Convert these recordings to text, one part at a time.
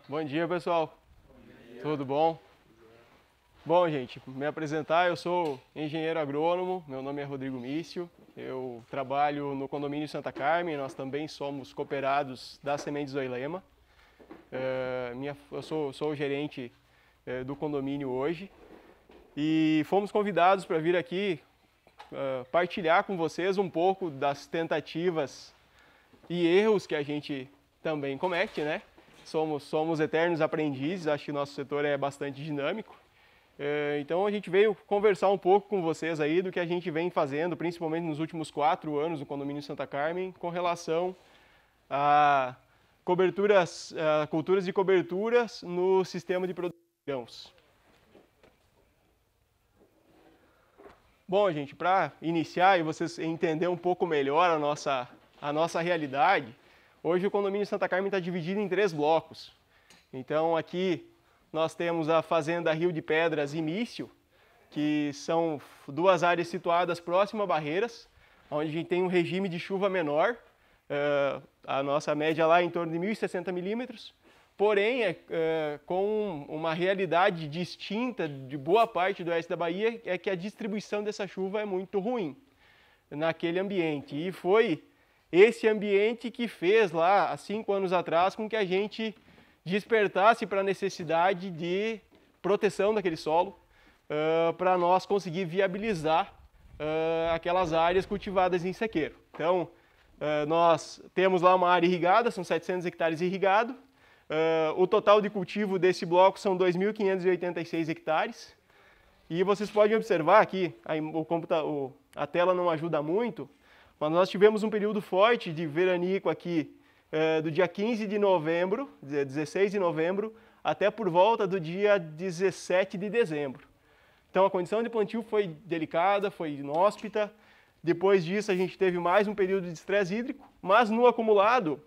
Bom dia, pessoal. Tudo bom? Bom, gente, me apresentar, eu sou engenheiro agrônomo, meu nome é Rodrigo Mício, eu trabalho no condomínio Santa Carmen, nós também somos cooperados da Sementes Oilema. Eu sou o gerente do condomínio hoje e fomos convidados para vir aqui partilhar com vocês um pouco das tentativas e erros que a gente também comete, né? Somos eternos aprendizes, acho que nosso setor é bastante dinâmico. Então a gente veio conversar um pouco com vocês aí do que a gente vem fazendo, principalmente nos últimos 4 anos no condomínio Santa Carmen, com relação a culturas de coberturas no sistema de produção de grãos. Bom, gente, para iniciar e vocês entenderem um pouco melhor a nossa realidade, hoje o condomínio Santa Carmen está dividido em 3 blocos. Então aqui nós temos a Fazenda Rio de Pedras e Mício, que são 2 áreas situadas próximas a barreiras, onde a gente tem um regime de chuva menor, a nossa média lá é em torno de 1.060 milímetros, porém com uma realidade distinta de boa parte do oeste da Bahia, é que a distribuição dessa chuva é muito ruim naquele ambiente. E foi esse ambiente que fez lá, há 5 anos atrás, com que a gente despertasse para a necessidade de proteção daquele solo, para nós conseguir viabilizar aquelas áreas cultivadas em sequeiro. Então, nós temos lá uma área irrigada, são 700 hectares irrigados. O total de cultivo desse bloco são 2.586 hectares. E vocês podem observar aqui, a tela não ajuda muito, mas nós tivemos um período forte de veranico aqui, do dia 15 de novembro, 16 de novembro, até por volta do dia 17 de dezembro. Então a condição de plantio foi delicada, foi inóspita. Depois disso a gente teve mais um período de estresse hídrico, mas no acumulado,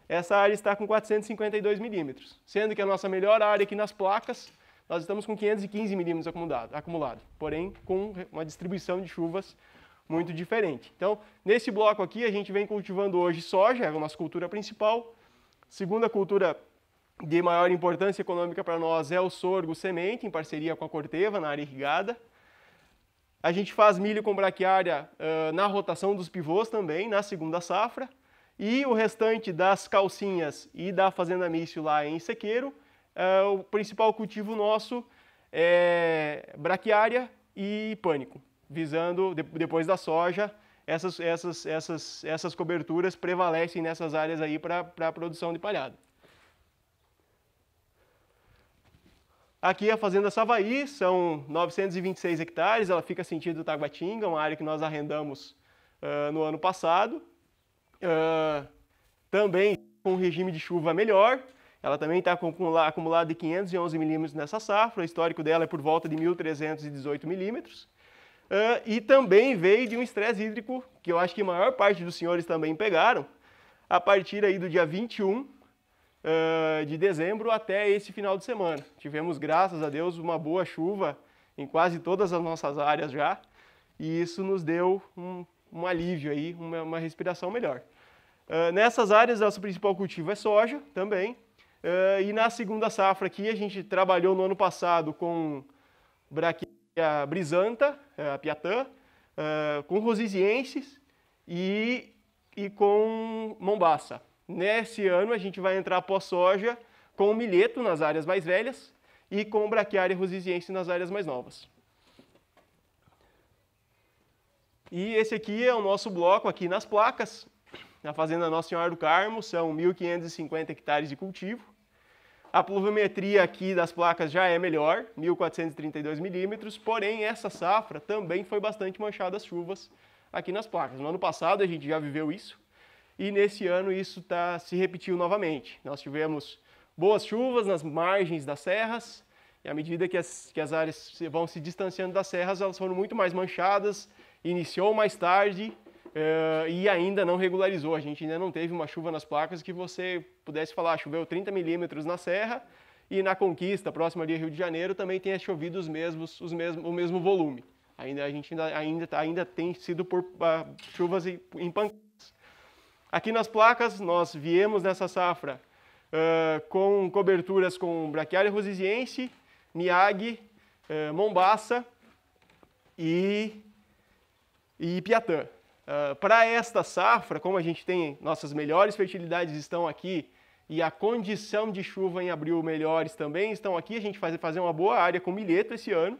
essa área está com 452 milímetros, sendo que a nossa melhor área aqui nas placas, nós estamos com 515 milímetros acumulado, porém com uma distribuição de chuvas muito diferente. Então, nesse bloco aqui, a gente vem cultivando hoje soja, é a nossa cultura principal. Segunda cultura de maior importância econômica para nós é o sorgo semente, em parceria com a Corteva, na área irrigada. A gente faz milho com braquiária na rotação dos pivôs também, na segunda safra. E o restante das calcinhas e da Fazenda Mício lá em sequeiro, o principal cultivo nosso é braquiária e pânico, visando, depois da soja, essas coberturas prevalecem nessas áreas aí para a produção de palhada. Aqui a Fazenda Savaí, são 926 hectares, ela fica sentido Taguatinga, uma área que nós arrendamos no ano passado. Também com um regime de chuva melhor, ela também está com acumulado de 511 milímetros nessa safra, o histórico dela é por volta de 1.318 milímetros. E também veio de um estresse hídrico, que eu acho que a maior parte dos senhores também pegaram, a partir aí do dia 21 de dezembro até esse final de semana. Tivemos, graças a Deus, uma boa chuva em quase todas as nossas áreas já, e isso nos deu um alívio aí, uma respiração melhor. Nessas áreas, nosso principal cultivo é soja também, e na segunda safra aqui a gente trabalhou no ano passado com braquiária brisanta, a piatã, com rosizienses e com mombaça. Nesse ano a gente vai entrar pós-soja com milheto nas áreas mais velhas e com braquiária rosiziense nas áreas mais novas. E esse aqui é o nosso bloco aqui nas placas, na Fazenda Nossa Senhora do Carmo, são 1.550 hectares de cultivo. A pluviometria aqui das placas já é melhor, 1.432 milímetros, porém essa safra também foi bastante manchada as chuvas aqui nas placas. No ano passado a gente já viveu isso, e nesse ano isso se repetiu novamente. Nós tivemos boas chuvas nas margens das serras, e à medida que as áreas vão se distanciando das serras, elas foram muito mais manchadas, iniciou mais tarde e ainda não regularizou. A gente ainda não teve uma chuva nas placas que você pudesse falar, choveu 30 milímetros na serra, e na Conquista, próxima ali Rio de Janeiro, também tenha chovido o mesmo volume. A gente ainda tem sido por chuvas em pancadas. Aqui nas placas, nós viemos nessa safra com coberturas com Braquiária rosisiense, Miyagi, Mombaça e Piatã. Para esta safra, como a gente tem, nossas melhores fertilidades estão aqui e a condição de chuva em abril melhores também estão aqui, a gente vai fazer uma boa área com milheto esse ano,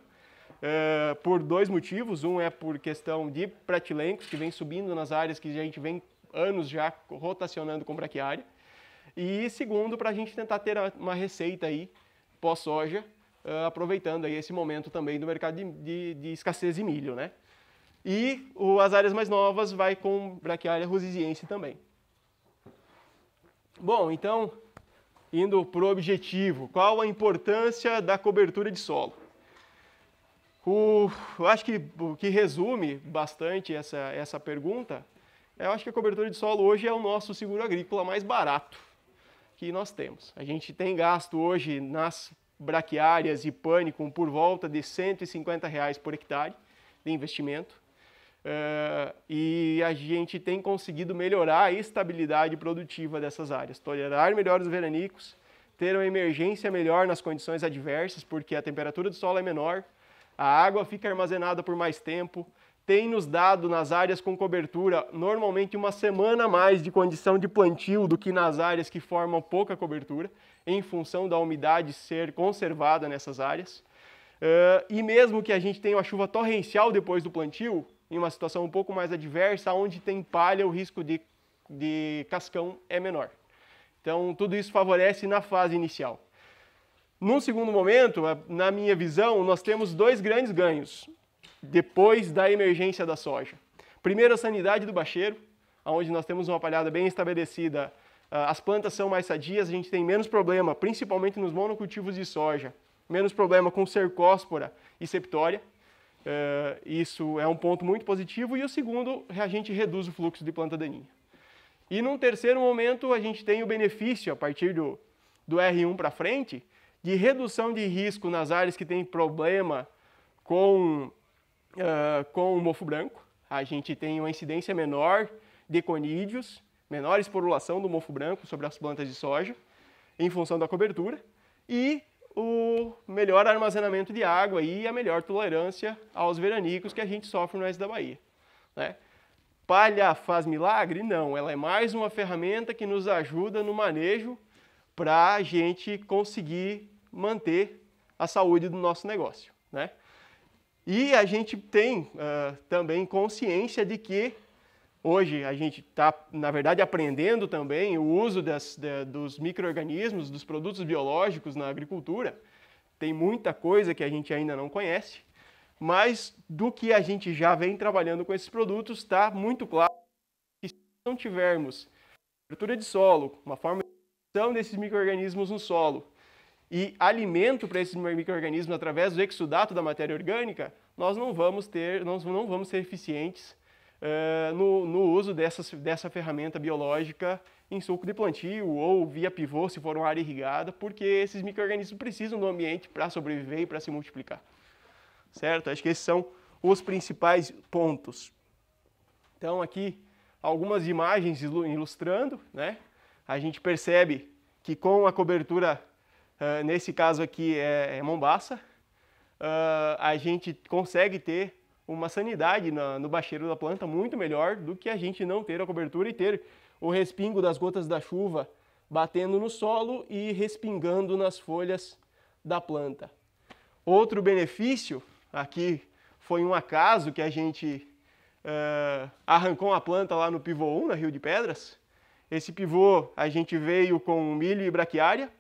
por dois motivos. Um é por questão de pratilencos, que vem subindo nas áreas que a gente vem anos já rotacionando com braquiária. E segundo, para a gente tentar ter uma receita aí pós-soja, aproveitando aí esse momento também do mercado de escassez de milho, né? E as áreas mais novas vai com Braquiária rosisiense também. Bom, então, indo para o objetivo, qual a importância da cobertura de solo? Eu acho que o que resume bastante essa pergunta, eu acho que a cobertura de solo hoje é o nosso seguro agrícola mais barato que nós temos. A gente tem gasto hoje nas braquiárias e pânico por volta de R$ 150 por hectare de investimento. E a gente tem conseguido melhorar a estabilidade produtiva dessas áreas, tolerar melhor os veranicos, ter uma emergência melhor nas condições adversas, porque a temperatura do solo é menor, a água fica armazenada por mais tempo, tem nos dado nas áreas com cobertura normalmente uma semana a mais de condição de plantio do que nas áreas que formam pouca cobertura, em função da umidade ser conservada nessas áreas. E mesmo que a gente tenha uma chuva torrencial depois do plantio, em uma situação um pouco mais adversa, onde tem palha, o risco de cascão é menor. Então, tudo isso favorece na fase inicial. Num segundo momento, na minha visão, nós temos dois grandes ganhos depois da emergência da soja. Primeiro, a sanidade do bacheiro, onde nós temos uma palhada bem estabelecida, as plantas são mais sadias, a gente tem menos problema, principalmente nos monocultivos de soja, menos problema com cercóspora e septória. Isso é um ponto muito positivo. E o segundo, a gente reduz o fluxo de planta daninha. E num terceiro momento, a gente tem o benefício, a partir do R1 para frente, de redução de risco nas áreas que tem problema com o mofo branco. A gente tem uma incidência menor de conídeos, menor esporulação do mofo branco sobre as plantas de soja, em função da cobertura, e o melhor armazenamento de água e a melhor tolerância aos veranicos que a gente sofre no oeste da Bahia, né? Palha faz milagre? Não, ela é mais uma ferramenta que nos ajuda no manejo para a gente conseguir manter a saúde do nosso negócio, né? E a gente tem também consciência de que hoje a gente está, na verdade, aprendendo também o uso dos micro-organismos, dos produtos biológicos na agricultura. Tem muita coisa que a gente ainda não conhece, mas do que a gente já vem trabalhando com esses produtos, está muito claro que se não tivermos cobertura de solo, uma forma de produção desses micro-organismos no solo e alimento para esses micro-organismos através do exudato da matéria orgânica, nós não vamos ser eficientes no uso dessa ferramenta biológica em sulco de plantio ou via pivô, se for uma área irrigada, porque esses micro-organismos precisam do ambiente para sobreviver e para se multiplicar. Certo? Acho que esses são os principais pontos. Então, aqui, algumas imagens ilustrando, né? A gente percebe que com a cobertura, nesse caso aqui é Mombaça, a gente consegue ter uma sanidade no bacheiro da planta muito melhor do que a gente não ter a cobertura e ter o respingo das gotas da chuva batendo no solo e respingando nas folhas da planta. Outro benefício, aqui foi um acaso que a gente arrancou uma planta lá no pivô 1, na Rio de Pedras. Esse pivô a gente veio com milho e braquiária,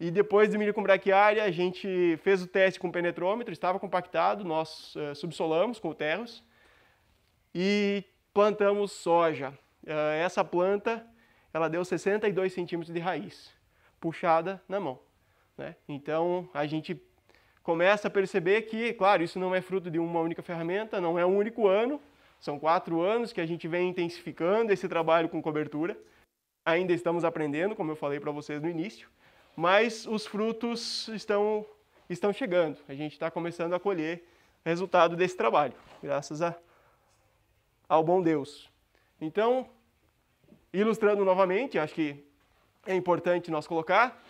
e depois do milho com braquiária a gente fez o teste com penetrômetro, estava compactado, nós subsolamos com o terros e plantamos soja. Essa planta, ela deu 62 centímetros de raiz, puxada na mão, né? Então a gente começa a perceber que, claro, isso não é fruto de uma única ferramenta, não é um único ano, são 4 anos que a gente vem intensificando esse trabalho com cobertura. Ainda estamos aprendendo, como eu falei para vocês no início, mas os frutos estão chegando. A gente está começando a colher o resultado desse trabalho, graças ao bom Deus. Então, ilustrando novamente, acho que é importante nós colocar.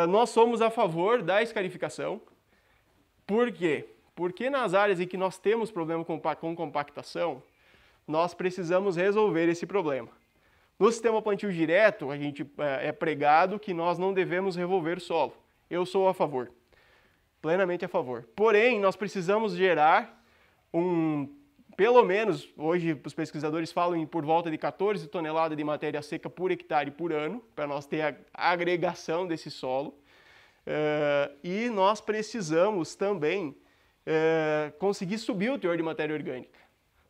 Nós somos a favor da escarificação. Por quê? Porque nas áreas em que nós temos problema com compactação, nós precisamos resolver esse problema. No sistema plantio direto, a gente é pregado que nós não devemos revolver o solo. Eu sou a favor, plenamente a favor. Porém, nós precisamos gerar pelo menos, hoje os pesquisadores falam em por volta de 14 toneladas de matéria seca por hectare por ano, para nós ter a agregação desse solo. E nós precisamos também conseguir subir o teor de matéria orgânica,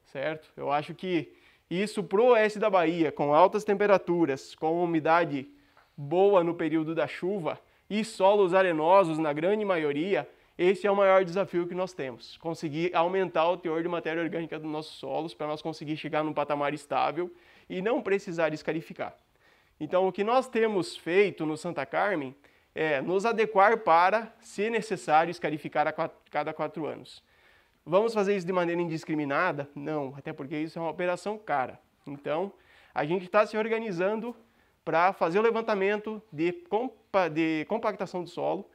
certo? Eu acho que isso para o oeste da Bahia, com altas temperaturas, com umidade boa no período da chuva e solos arenosos na grande maioria, esse é o maior desafio que nós temos. Conseguir aumentar o teor de matéria orgânica dos nossos solos para nós conseguir chegar num patamar estável e não precisar escarificar. Então, o que nós temos feito no Santa Carmen é nos adequar para, se necessário, escarificar a cada 4 anos. Vamos fazer isso de maneira indiscriminada? Não, até porque isso é uma operação cara. Então, a gente está se organizando para fazer o levantamento de compactação do solo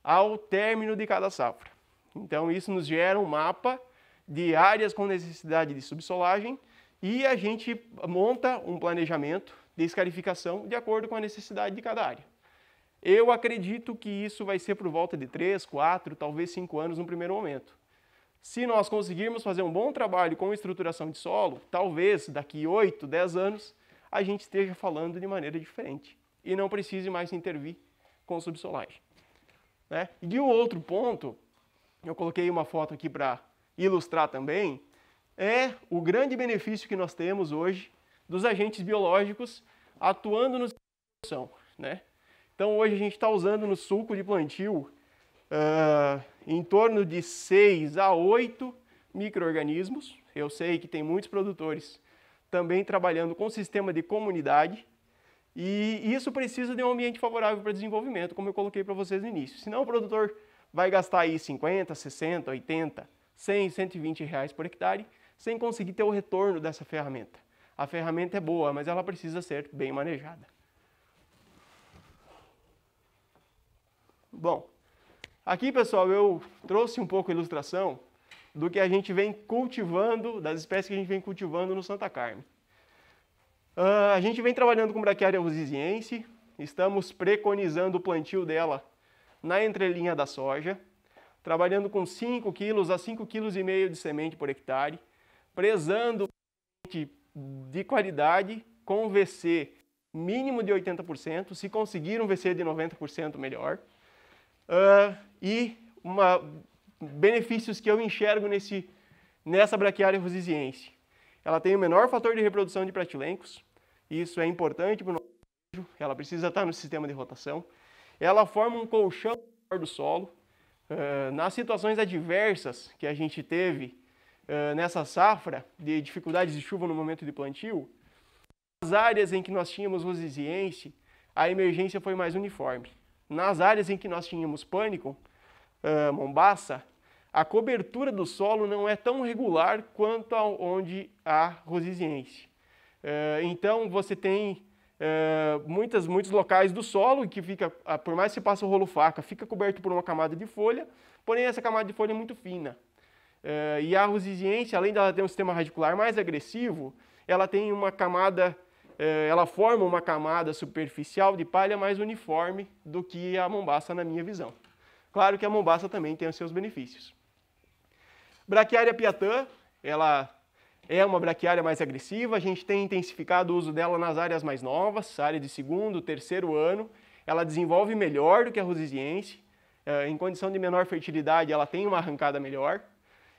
ao término de cada safra. Então, isso nos gera um mapa de áreas com necessidade de subsolagem e a gente monta um planejamento de escarificação de acordo com a necessidade de cada área. Eu acredito que isso vai ser por volta de 3, 4, talvez 5 anos no primeiro momento. Se nós conseguirmos fazer um bom trabalho com estruturação de solo, talvez daqui 8, 10 anos, a gente esteja falando de maneira diferente e não precise mais intervir com subsolagem. Né? E de um outro ponto, eu coloquei uma foto aqui para ilustrar também, é o grande benefício que nós temos hoje dos agentes biológicos atuando no sistema de produção, né? Então hoje a gente está usando no sulco de plantio em torno de 6 a 8 micro-organismos. Eu sei que tem muitos produtores também trabalhando com sistema de comunidade e isso precisa de um ambiente favorável para desenvolvimento, como eu coloquei para vocês no início. Senão o produtor vai gastar aí 50, 60, 80, 100, 120 reais por hectare sem conseguir ter o retorno dessa ferramenta. A ferramenta é boa, mas ela precisa ser bem manejada. Bom, aqui pessoal eu trouxe um pouco a ilustração do que a gente vem cultivando, das espécies que a gente vem cultivando no Santa Carmen. A gente vem trabalhando com Braquiária rusisiense, estamos preconizando o plantio dela na entrelinha da soja, trabalhando com 5 kg a 5,5 kg de semente por hectare, prezando de qualidade com VC mínimo de 80%, se conseguir um VC de 90% melhor. Benefícios que eu enxergo nessa Braquiária rusisiense. Ela tem o menor fator de reprodução de pratilencos, isso é importante para o nosso, ela precisa estar no sistema de rotação. Ela forma um colchão do solo. Nas situações adversas que a gente teve nessa safra, de dificuldades de chuva no momento de plantio, nas áreas em que nós tínhamos rusisiense, a emergência foi mais uniforme. Nas áreas em que nós tínhamos pânico, mombaça, a cobertura do solo não é tão regular quanto onde há rusisiense. Então você tem muitos locais do solo que fica, por mais que você passe o rolo faca, fica coberto por uma camada de folha, porém essa camada de folha é muito fina. E a rusisiense, além de ela ter um sistema radicular mais agressivo, ela tem uma camada, ela forma uma camada superficial de palha mais uniforme do que a mombaça na minha visão. Claro que a mombaça também tem os seus benefícios. Braquiária piatã, ela é uma braquiária mais agressiva, a gente tem intensificado o uso dela nas áreas mais novas, área de 2º, 3º ano. Ela desenvolve melhor do que a rusisiense, em condição de menor fertilidade ela tem uma arrancada melhor.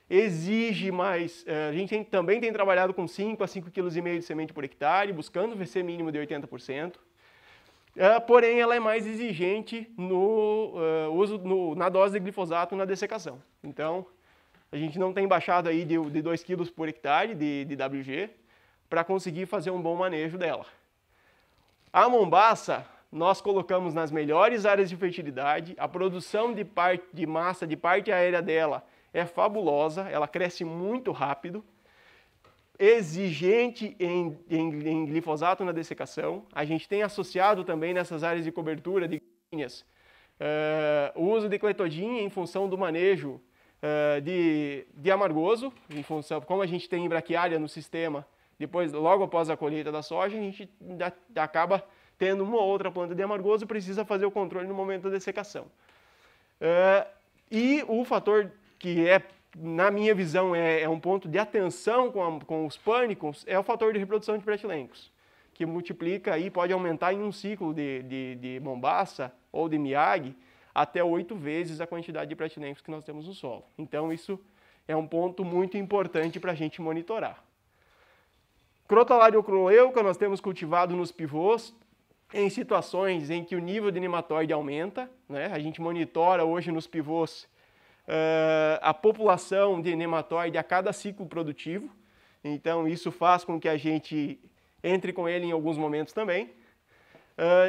Exige mais, a gente também tem trabalhado com 5 a 5,5 kg de semente por hectare, buscando VC mínimo de 80%. Porém, ela é mais exigente no uso na dose de glifosato na dessecação. Então, a gente não tem baixado aí de 2 kg por hectare de WG para conseguir fazer um bom manejo dela. A mombaça, nós colocamos nas melhores áreas de fertilidade, a produção de massa de parte aérea dela é fabulosa, ela cresce muito rápido. exigente em glifosato na dessecação. A gente tem associado também nessas áreas de cobertura de gramíneas o uso de cletodin em função do manejo de amargoso, em função, como a gente tem braquiária no sistema, depois, logo após a colheita da soja, a gente acaba tendo uma ou outra planta de amargoso e precisa fazer o controle no momento da dessecação. E o fator que na minha visão, é um ponto de atenção com os pânicos, é o fator de reprodução de pretilencos, que multiplica e pode aumentar em um ciclo de mombaça ou de miag até 8 vezes a quantidade de pretilencos que nós temos no solo. Então, isso é um ponto muito importante para a gente monitorar. Crotalária ocroeuca nós temos cultivado nos pivôs em situações em que o nível de nematóide aumenta, né? A gente monitora hoje nos pivôs a população de nematóide a cada ciclo produtivo, então isso faz com que a gente entre com ele em alguns momentos também.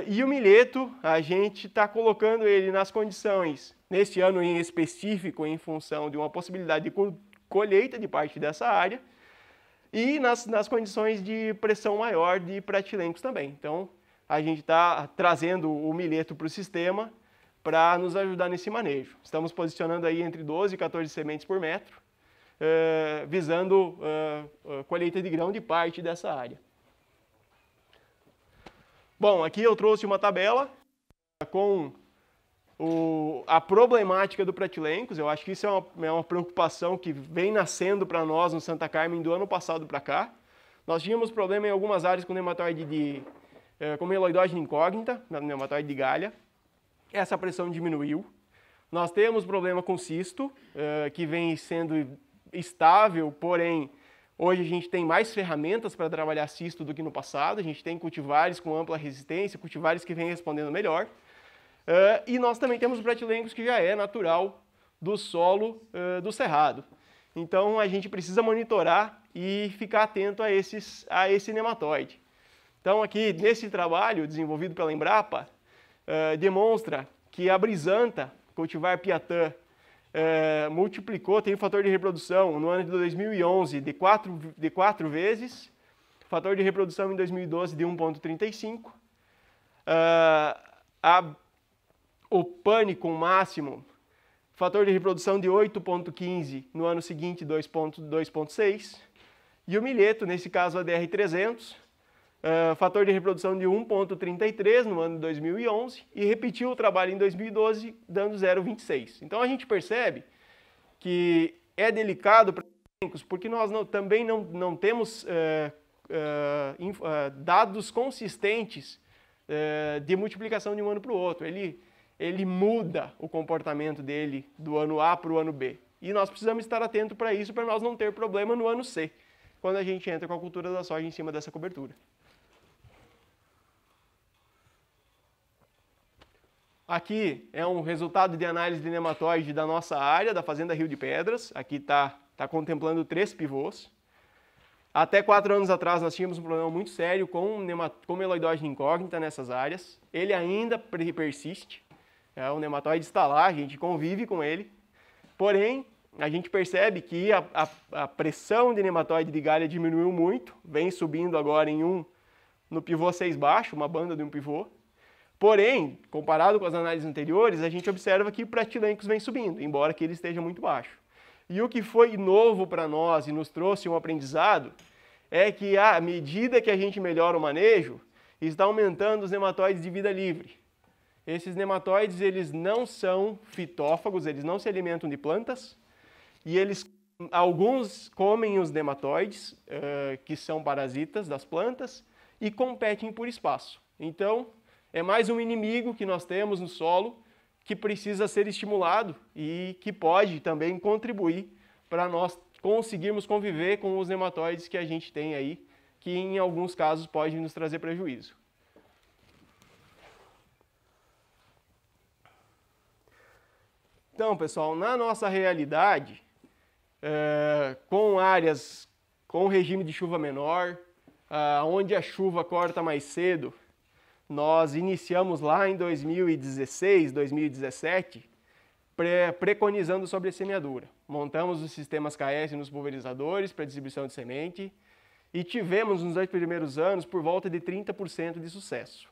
E o milheto, a gente está colocando ele nas condições, neste ano em específico, em função de uma possibilidade de colheita de parte dessa área, e nas condições de pressão maior de pretilencos também. Então, a gente está trazendo o milheto para o sistema para nos ajudar nesse manejo. Estamos posicionando aí entre 12 e 14 sementes por metro, visando colheita de grão de parte dessa área. Bom, aqui eu trouxe uma tabela com a problemática do pretilencos. Eu acho que isso é uma preocupação que vem nascendo para nós no Santa Carmen do ano passado para cá. Nós tínhamos problema em algumas áreas com nematóide com meloidógena incógnita, nematóide de galha. Essa pressão diminuiu. Nós temos problema com cisto, que vem sendo estável, porém, hoje a gente tem mais ferramentas para trabalhar cisto do que no passado. A gente tem cultivares com ampla resistência, cultivares que vêm respondendo melhor. E nós também temos pretilencos que já é natural do solo do cerrado. Então, a gente precisa monitorar e ficar atento a esse nematóide. Então, aqui, nesse trabalho desenvolvido pela Embrapa, demonstra que a brisanta, cultivar Piatã, multiplicou, tem um fator de reprodução no ano de 2011 de 4 vezes, fator de reprodução em 2012 de 1,35. O pânico máximo, fator de reprodução de 8,15 no ano seguinte, 2,6. E o milheto, nesse caso a DR300, fator de reprodução de 1,33 no ano de 2011 e repetiu o trabalho em 2012, dando 0,26. Então a gente percebe que é delicado para os porque nós também não temos dados consistentes de multiplicação de um ano para o outro. Ele muda o comportamento dele do ano A para o ano B. E nós precisamos estar atentos para isso, para nós não ter problema no ano C, quando a gente entra com a cultura da soja em cima dessa cobertura. Aqui é um resultado de análise de nematóide da nossa área, da Fazenda Rio de Pedras. Aqui está contemplando 3 pivôs. Até 4 anos atrás nós tínhamos um problema muito sério com meloidógena incógnita nessas áreas. Ele ainda persiste. O nematóide está lá, a gente convive com ele. Porém, a gente percebe que a pressão de nematóide de galha diminuiu muito. Vem subindo agora no pivô 6 baixo, uma banda de um pivô. Porém, comparado com as análises anteriores, a gente observa que o pretilencos vem subindo, embora que ele esteja muito baixo. E o que foi novo para nós e nos trouxe um aprendizado é que, à medida que a gente melhora o manejo, está aumentando os nematóides de vida livre. Esses nematóides, eles não são fitófagos, eles não se alimentam de plantas, e alguns comem os nematóides, que são parasitas das plantas, e competem por espaço. Então, é mais um inimigo que nós temos no solo que precisa ser estimulado e que pode também contribuir para nós conseguirmos conviver com os nematóides que a gente tem aí, que em alguns casos pode nos trazer prejuízo. Então, pessoal, na nossa realidade, com áreas com regime de chuva menor, onde a chuva corta mais cedo, nós iniciamos lá em 2016, 2017, preconizando sobre a semeadura. Montamos os sistemas KS nos pulverizadores para distribuição de semente e tivemos nos 2 primeiros anos por volta de 30% de sucesso.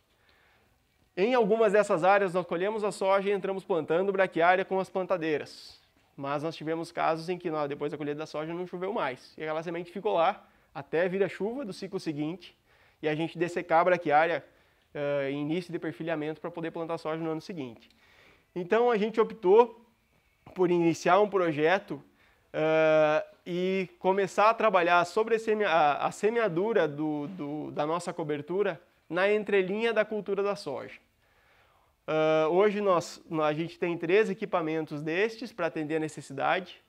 Em algumas dessas áreas nós colhemos a soja e entramos plantando braquiária com as plantadeiras. Mas nós tivemos casos em que depois da colheita da soja não choveu mais. E aquela semente ficou lá até vir a chuva do ciclo seguinte e a gente dessecar a braquiária em início de perfilhamento para poder plantar soja no ano seguinte. Então a gente optou por iniciar um projeto e começar a trabalhar sobre a semeadura da nossa cobertura na entrelinha da cultura da soja. Hoje a gente tem 3 equipamentos destes para atender a necessidade.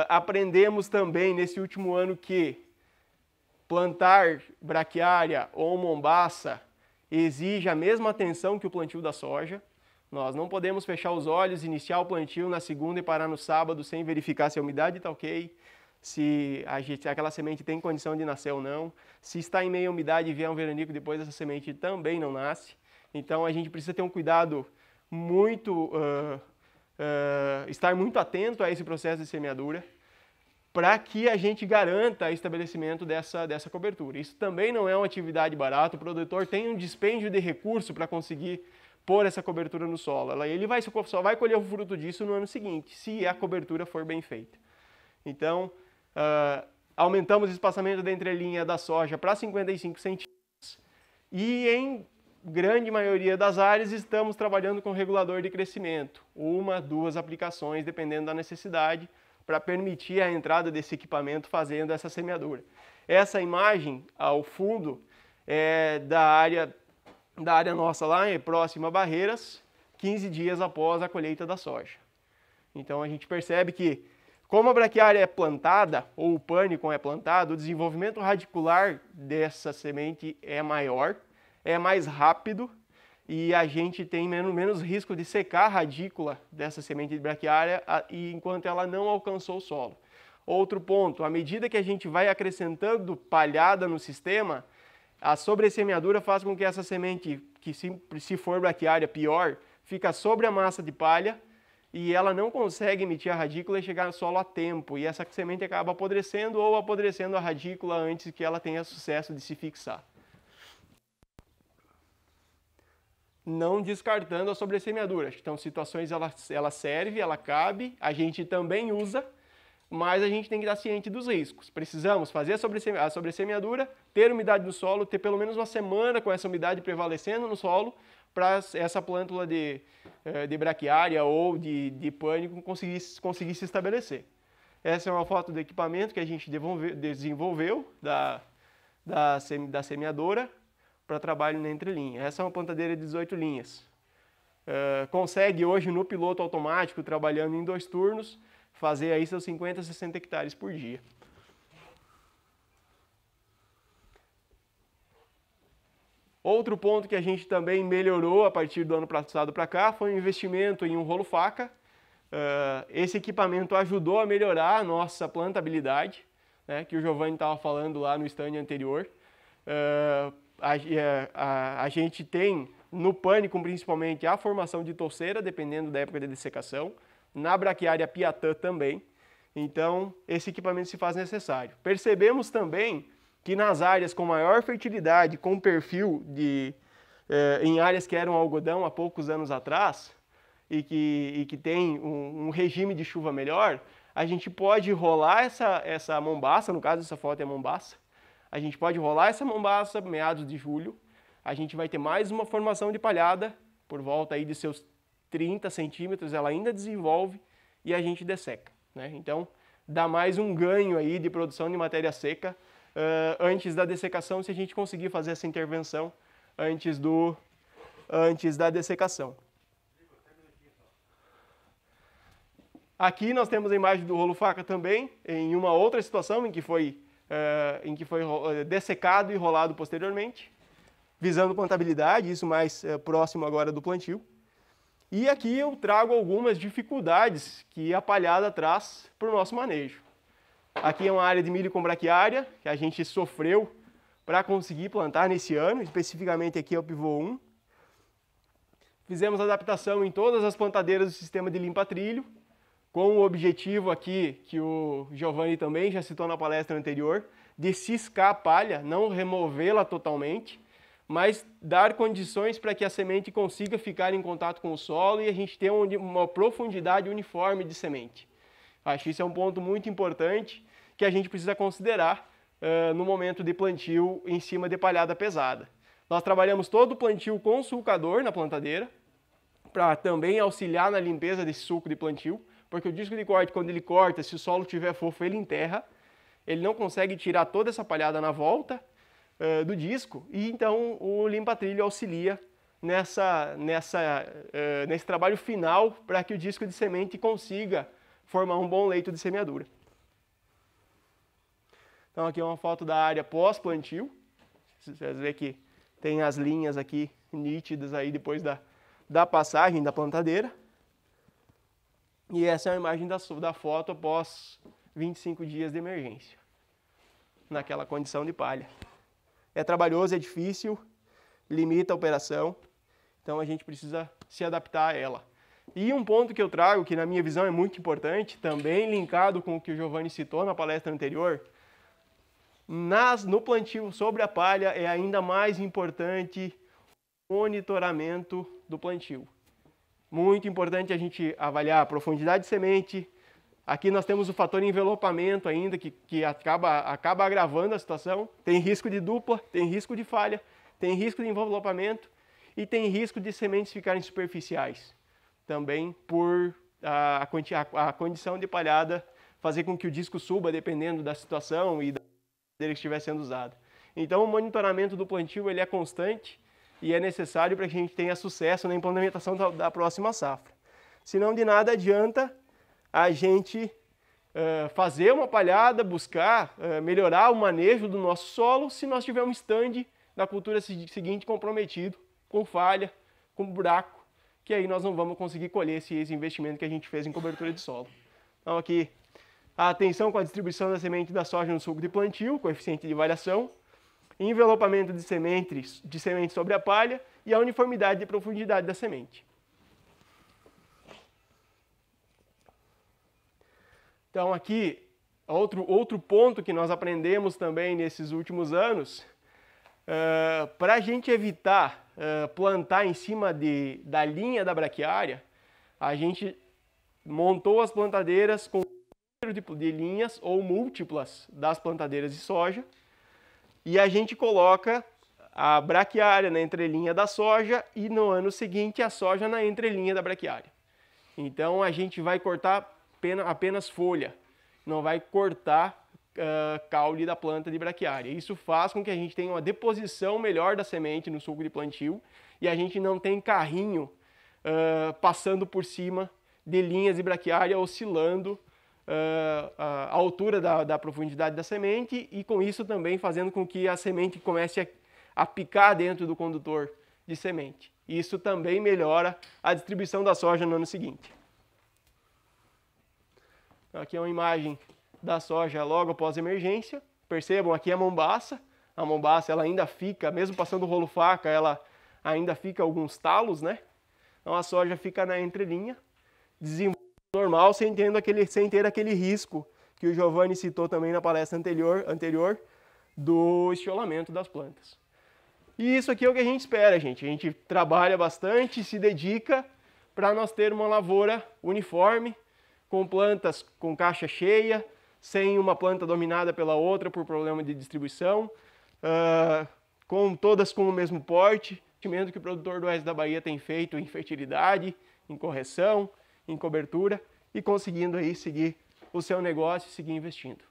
Aprendemos também nesse último ano que plantar braquiária ou mombaça exige a mesma atenção que o plantio da soja. Nós não podemos fechar os olhos, iniciar o plantio na segunda e parar no sábado sem verificar se a umidade está ok, se aquela semente tem condição de nascer ou não. Se está em meia umidade e vier um veranico depois, essa semente também não nasce. Então a gente precisa ter um cuidado muito, estar muito atento a esse processo de semeadura para que a gente garanta o estabelecimento dessa cobertura. Isso também não é uma atividade barata, o produtor tem um dispêndio de recurso para conseguir pôr essa cobertura no solo. Ele só vai colher o fruto disso no ano seguinte, se a cobertura for bem feita. Então, aumentamos o espaçamento da entrelinha da soja para 55 centímetros e em grande maioria das áreas estamos trabalhando com regulador de crescimento, 1, 2 aplicações, dependendo da necessidade, para permitir a entrada desse equipamento fazendo essa semeadura. Essa imagem ao fundo é da área nossa lá, próxima a Barreiras, 15 dias após a colheita da soja. Então a gente percebe que, como a braquiária é plantada, ou o pânico é plantado, o desenvolvimento radicular dessa semente é maior, é mais rápido e a gente tem menos risco de secar a radícula dessa semente de braquiária enquanto ela não alcançou o solo. Outro ponto, à medida que a gente vai acrescentando palhada no sistema, a sobressemeadura faz com que essa semente, que se for braquiária pior, fica sobre a massa de palha e ela não consegue emitir a radícula e chegar no solo a tempo. E essa semente acaba apodrecendo ou apodrecendo a radícula antes que ela tenha sucesso de se fixar. Não descartando a sobressemeadura. Então, situações ela serve, ela cabe, a gente também usa, mas a gente tem que estar ciente dos riscos. Precisamos fazer a sobressemeadura, ter umidade no solo, ter pelo menos uma semana com essa umidade prevalecendo no solo para essa plântula de braquiária ou de pânico conseguir se estabelecer. Essa é uma foto do equipamento que a gente desenvolveu da semeadora para trabalho na entrelinha. Essa é uma plantadeira de 18 linhas. Consegue hoje no piloto automático, trabalhando em 2 turnos, fazer aí seus 50, 60 hectares por dia. Outro ponto que a gente também melhorou a partir do ano passado para cá foi o investimento em um rolo faca. Esse equipamento ajudou a melhorar a nossa plantabilidade, né, que o Giovanni estava falando lá no stand anterior. A gente tem, no pânico principalmente, a formação de touceira, dependendo da época de dessecação. Na braquiária piatã também. Então, esse equipamento se faz necessário. Percebemos também que nas áreas com maior fertilidade, com perfil em áreas que eram algodão há poucos anos atrás, e que tem um regime de chuva melhor, a gente pode rolar essa mombaça, no caso essa foto é mombaça, a gente pode rolar essa mombaça meados de julho, a gente vai ter mais uma formação de palhada, por volta aí de seus 30 centímetros, ela ainda desenvolve e a gente desseca, né? Então, dá mais um ganho aí de produção de matéria seca antes da dessecação, se a gente conseguir fazer essa intervenção antes da dessecação. Aqui nós temos a imagem do rolo faca também, em uma outra situação em que foi dessecado e rolado posteriormente, visando plantabilidade, isso mais próximo agora do plantio. E aqui eu trago algumas dificuldades que a palhada traz para o nosso manejo. Aqui é uma área de milho com braquiária, que a gente sofreu para conseguir plantar nesse ano, especificamente aqui é o pivô 1. Fizemos adaptação em todas as plantadeiras do sistema de limpa-trilho, com o objetivo aqui, que o Giovanni também já citou na palestra anterior, de ciscar a palha, não removê-la totalmente, mas dar condições para que a semente consiga ficar em contato com o solo e a gente tenha uma profundidade uniforme de semente. Acho que isso é um ponto muito importante que a gente precisa considerar no momento de plantio em cima de palhada pesada. Nós trabalhamos todo o plantio com sulcador na plantadeira, para também auxiliar na limpeza desse sulco de plantio, porque o disco de corte, quando ele corta, se o solo estiver fofo, ele enterra, ele não consegue tirar toda essa palhada na volta do disco, e então o limpa-trilho auxilia nesse trabalho final para que o disco de semente consiga formar um bom leito de semeadura. Então aqui é uma foto da área pós-plantio, vocês veem que tem as linhas aqui nítidas aí depois da passagem da plantadeira. E essa é a imagem da foto após 25 dias de emergência, naquela condição de palha. É trabalhoso, é difícil, limita a operação, então a gente precisa se adaptar a ela. E um ponto que eu trago, que na minha visão é muito importante, também linkado com o que o Giovanni citou na palestra anterior, no plantio sobre a palha é ainda mais importante o monitoramento do plantio. Muito importante a gente avaliar a profundidade de semente. Aqui nós temos o fator envelopamento ainda, que acaba agravando a situação. Tem risco de dupla, tem risco de falha, tem risco de envelopamento e tem risco de sementes ficarem superficiais. Também por a condição de palhada fazer com que o disco suba dependendo da situação e da maneira que estiver sendo usado. Então o monitoramento do plantio ele é constante e é necessário para que a gente tenha sucesso na implementação da próxima safra. Senão de nada adianta a gente fazer uma palhada, buscar melhorar o manejo do nosso solo se nós tivermos um stand da cultura seguinte comprometido, com falha, com buraco, que aí nós não vamos conseguir colher esse investimento que a gente fez em cobertura de solo. Então aqui, a atenção com a distribuição da semente da soja no sulco de plantio, coeficiente de variação, envelopamento de semente sobre a palha e a uniformidade de profundidade da semente. Então aqui, outro ponto que nós aprendemos também nesses últimos anos, para a gente evitar plantar em cima da linha da braquiária, a gente montou as plantadeiras com número de linhas ou múltiplas das plantadeiras de soja, e a gente coloca a braquiária na entrelinha da soja e no ano seguinte a soja na entrelinha da braquiária. Então a gente vai cortar apenas folha, não vai cortar caule da planta de braquiária. Isso faz com que a gente tenha uma deposição melhor da semente no sulco de plantio e a gente não tem carrinho passando por cima de linhas de braquiária oscilando a altura da profundidade da semente e com isso também fazendo com que a semente comece a picar dentro do condutor de semente. Isso também melhora a distribuição da soja no ano seguinte. Aqui é uma imagem da soja logo após a emergência. Percebam, aqui é a mombaça. A mombaça ela ainda fica, mesmo passando o rolo faca, ela ainda fica alguns talos, né? Então a soja fica na entrelinha, desenvolve normal, sem ter aquele risco que o Giovanni citou também na palestra anterior do estiolamento das plantas. E isso aqui é o que a gente espera, gente. A gente trabalha bastante, se dedica para nós ter uma lavoura uniforme, com plantas com caixa cheia, sem uma planta dominada pela outra por problema de distribuição, todas com o mesmo porte, que o produtor do oeste da Bahia tem feito em fertilidade, em correção, em cobertura e conseguindo aí seguir o seu negócio e seguir investindo.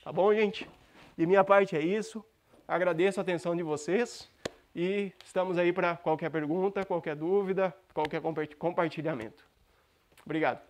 Tá bom, gente? De minha parte é isso. Agradeço a atenção de vocês e estamos aí para qualquer pergunta, qualquer dúvida, qualquer compartilhamento. Obrigado.